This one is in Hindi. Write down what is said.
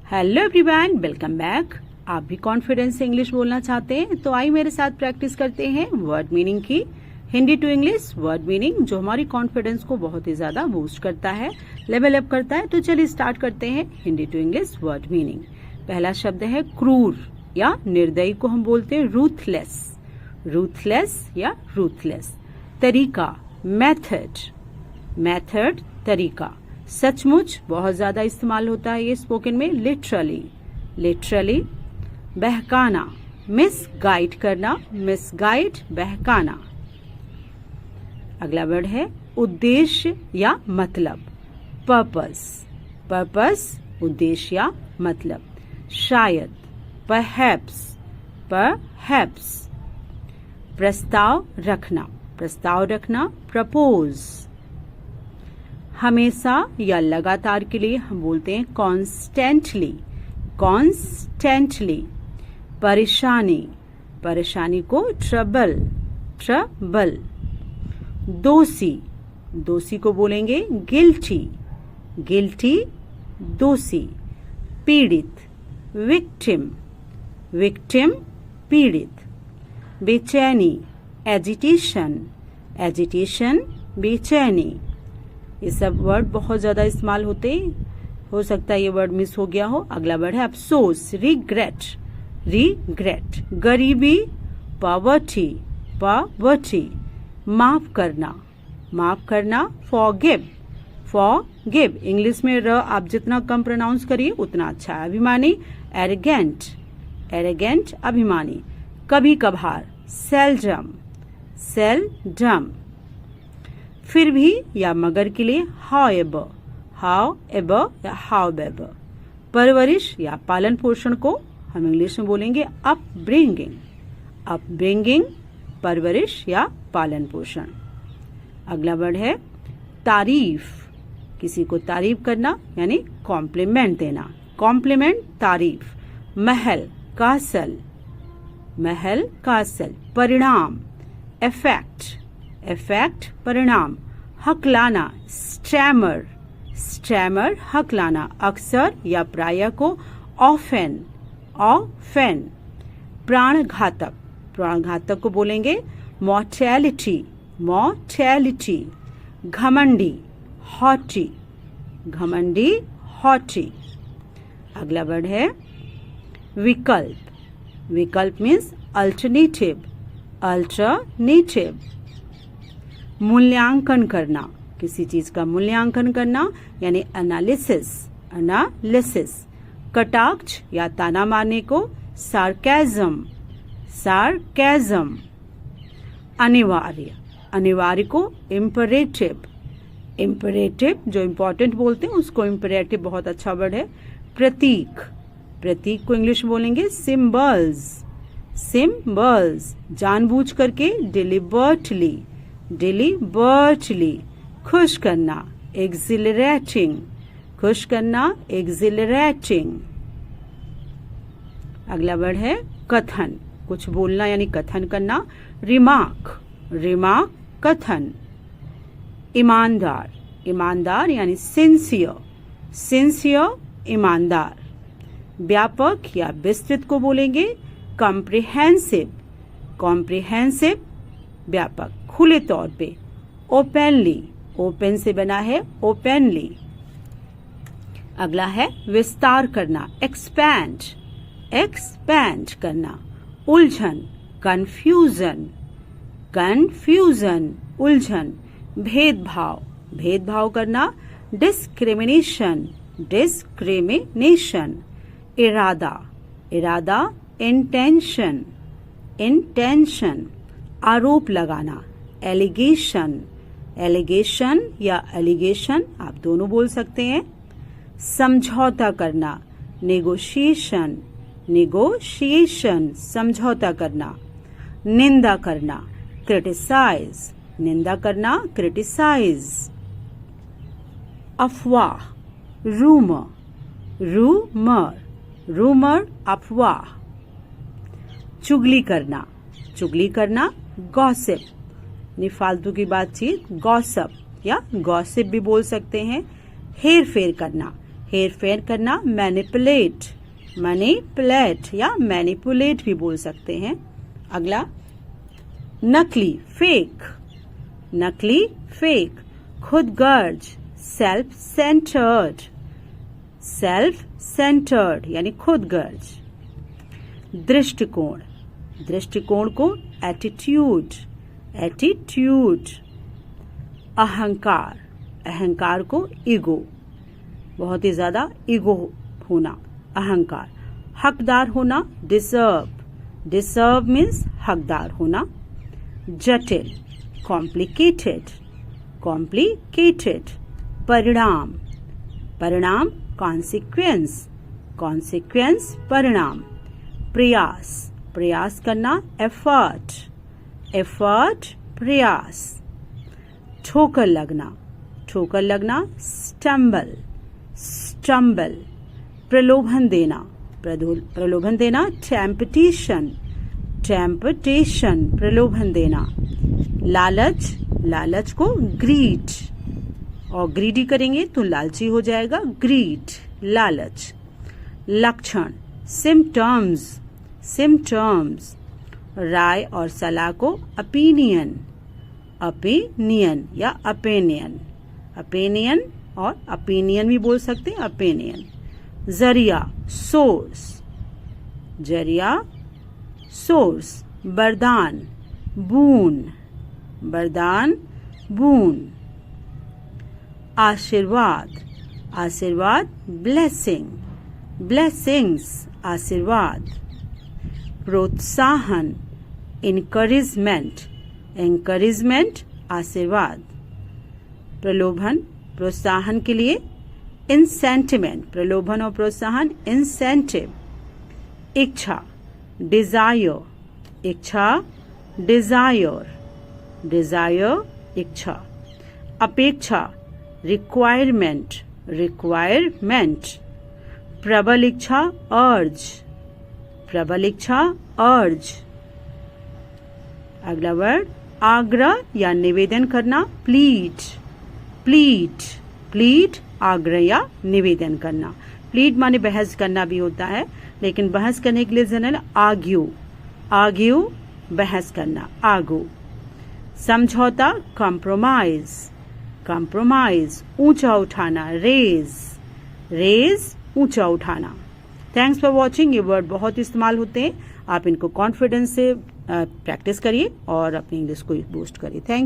Hello everyone, welcome back. आप भी कॉन्फिडेंस से इंग्लिश बोलना चाहते हैं तो आइए मेरे साथ प्रैक्टिस करते हैं वर्ड मीनिंग की। Hindi to English word meaning जो हमारी कॉन्फिडेंस को बहुत ही ज्यादा बूस्ट करता है, लेवल अप करता है। तो चलिए स्टार्ट करते हैं Hindi to English word meaning. पहला शब्द है क्रूर या निर्दयी को हम बोलते हैं रूथलेस, रूथलेस या रूथलेस। तरीका मेथड, मेथड तरीका। सचमुच बहुत ज्यादा इस्तेमाल होता है ये स्पोकन में, लिटरली, लिटरली। बहकाना मिसगाइड करना, मिसगाइड बहकाना। अगला वर्ड है उद्देश्य या मतलब, पर्पस, पर्पस उद्देश्य या मतलब। शायद परहैप्स, परहैप्स। प्रस्ताव रखना, प्रस्ताव रखना, प्रपोज। हमेशा या लगातार के लिए हम बोलते हैं कॉन्स्टेंटली, कॉन्स्टेंटली। परेशानी, परेशानी को ट्रबल, ट्रबल। दोषी, दोषी को बोलेंगे गिल्टी, गिल्टी, दोषी। पीड़ित विक्टिम, विक्टिम पीड़ित। बेचैनी एजिटेशन, एजिटेशन बेचैनी। ये सब वर्ड बहुत ज्यादा इस्तेमाल होते हैं, हो सकता है ये वर्ड मिस हो गया हो। अगला वर्ड है अफसोस, रिग्रेट, रिग्रेट। गरीबी पॉवर्टी, पॉवर्टी। माफ करना, माफ करना, फॉरगिव, फॉरगिव। इंग्लिश में र आप जितना कम प्रोनाउंस करिए उतना अच्छा है। अभिमानी एरोगेंट, एरोगेंट अभिमानी। कभी कभार सेल्डम, सेल्डम। फिर भी या मगर के लिए हाउएवर, हाउएवर या हाउएवर। परवरिश या पालन पोषण को हम इंग्लिश में बोलेंगे अपब्रिंगिंग, अपब्रिंगिंग परवरिश या पालन पोषण। अगला वर्ड है तारीफ, किसी को तारीफ करना यानी कॉम्प्लीमेंट देना, कॉम्प्लीमेंट तारीफ। महल कासल, महल कासल। परिणाम इफेक्ट, इफेक्ट परिणाम। हकलाना स्टैमर, स्टैमर हकलाना। अक्सर या प्रायः को ऑफेन, ऑफेन। प्राण घातक, प्राण घातक को बोलेंगे मॉर्टेलिटी, मॉर्टेलिटी। घमंडी हॉटी, घमंडी हॉटी। अगला वर्ड है विकल्प, विकल्प मीन्स अल्टरनेटिव, अल्टरनेटिव। मूल्यांकन करना, किसी चीज का मूल्यांकन करना यानी एनालिसिस, एनालिसिस। कटाक्ष या ताना मारने को सार्केज्म, सार्केज्म। अनिवार्य, अनिवार्य को इम्परेटिव, इम्परेटिव जो इम्पोर्टेंट बोलते हैं उसको इम्परेटिव बहुत अच्छा वर्ड है। प्रतीक, प्रतीक को इंग्लिश में बोलेंगे सिंबल्स, सिंबल्स। जानबूझ करके डिलिबर्टली, डिलिबर्टली। खुश करना एक्सिलरेटिंग, खुश करना एक्सिलरेटिंग। अगला वर्ड है कथन, कुछ बोलना यानी कथन करना। रिमार्क, रिमार्क कथन। ईमानदार, ईमानदार यानी सिंसियर, सिंसियर ईमानदार। व्यापक या विस्तृत को बोलेंगे कॉम्प्रिहेंसिव, कॉम्प्रिहेंसिव व्यापक। खुले तौर पे ओपनली, ओपन से बना है ओपनली। अगला है विस्तार करना, एक्सपैंड, एक्सपैंड करना। उलझन कंफ्यूजन, कंफ्यूजन उलझन। भेदभाव, भेदभाव करना डिस्क्रिमिनेशन, डिस्क्रिमिनेशन। इरादा, इरादा इंटेंशन, इंटेंशन। आरोप लगाना एलिगेशन, एलिगेशन या एलिगेशन आप दोनों बोल सकते हैं। समझौता करना नेगोशिएशन, नेगोशिएशन समझौता करना। निंदा करना क्रिटिसाइज, निंदा करना क्रिटिसाइज। अफवाह रूमर, रूमर, रूमर अफवाह। चुगली करना, चुगली करना गॉसिप, फालतू की बातचीत गॉसिप या गॉसिप भी बोल सकते हैं। हेर फेर करना हेर फेर करना, मैनिपुलेट, मैनिपुलेट या मैनिपुलेट भी बोल सकते हैं। अगला नकली, फेक, नकली, फेक। खुदगर्ज, सेल्फ सेंटर्ड, सेल्फ सेंटर्ड यानी खुदगर्ज। दृष्टिकोण, दृष्टिकोण को एटीट्यूड, एटीट्यूड। अहंकार, अहंकार को ईगो, बहुत ही ज्यादा ईगो होना, अहंकार। हकदार होना, डिजर्व, डिजर्व मीन्स हकदार होना। जटिल, कॉम्प्लिकेटेड, कॉम्प्लिकेटेड। परिणाम, परिणाम कॉन्सिक्वेंस, कॉन्सिक्वेंस परिणाम। प्रयास, प्रयास करना, एफर्ट, एफर्ट प्रयास। ठोकर लगना, ठोकर लगना, स्टम्बल, स्टम्बल। प्रलोभन देना, प्रलोभन देना, टेम्पटेशन, टेम्पटेशन प्रलोभन देना। लालच, लालच को ग्रीड, और ग्रीडी करेंगे तो लालची हो जाएगा, ग्रीड, लालच। लक्षण, सिम्टम्स, सिम्टम्स। राय और सलाह को ओपिनियन, ओपिनियन या ओपिनियन, ओपिनियन और ओपिनियन भी बोल सकते हैं, ओपिनियन। जरिया, सोर्स, जरिया, सोर्स। वरदान, बून, वरदान, बून। आशीर्वाद, आशीर्वाद, ब्लेसिंग, ब्लेसिंग्स, आशीर्वाद। प्रोत्साहन, इनकरेजमेंट, एनकरेजमेंट, आशीर्वाद। प्रलोभन, प्रोत्साहन के लिए इंसेंटिमेंट, प्रलोभन और प्रोत्साहन, इंसेंटिव। इच्छा, डिजायर, इच्छा, डिजायर, डिजायर, इच्छा। अपेक्षा, रिक्वायरमेंट, रिक्वायरमेंट। प्रबल इच्छा, अर्ज, प्रबल इच्छा, अर्ज। अगला वर्ड आग्रह या निवेदन करना, प्लीड, प्लीड, प्लीड आग्रह या निवेदन करना। प्लीड माने बहस करना भी होता है, लेकिन बहस करने के लिए जनरल आर्ग्यू, आर्ग्यू बहस करना, आर्गू। समझौता, कॉम्प्रोमाइज, कॉम्प्रोमाइज ऊंचा उठाना, रेज, रेज ऊंचा उठाना। Thanks for watching. ये वर्ड बहुत इस्तेमाल होते हैं, आप इनको कॉन्फिडेंस से प्रैक्टिस करिए और अपनी इंग्लिश को बूस्ट करिए। थैंक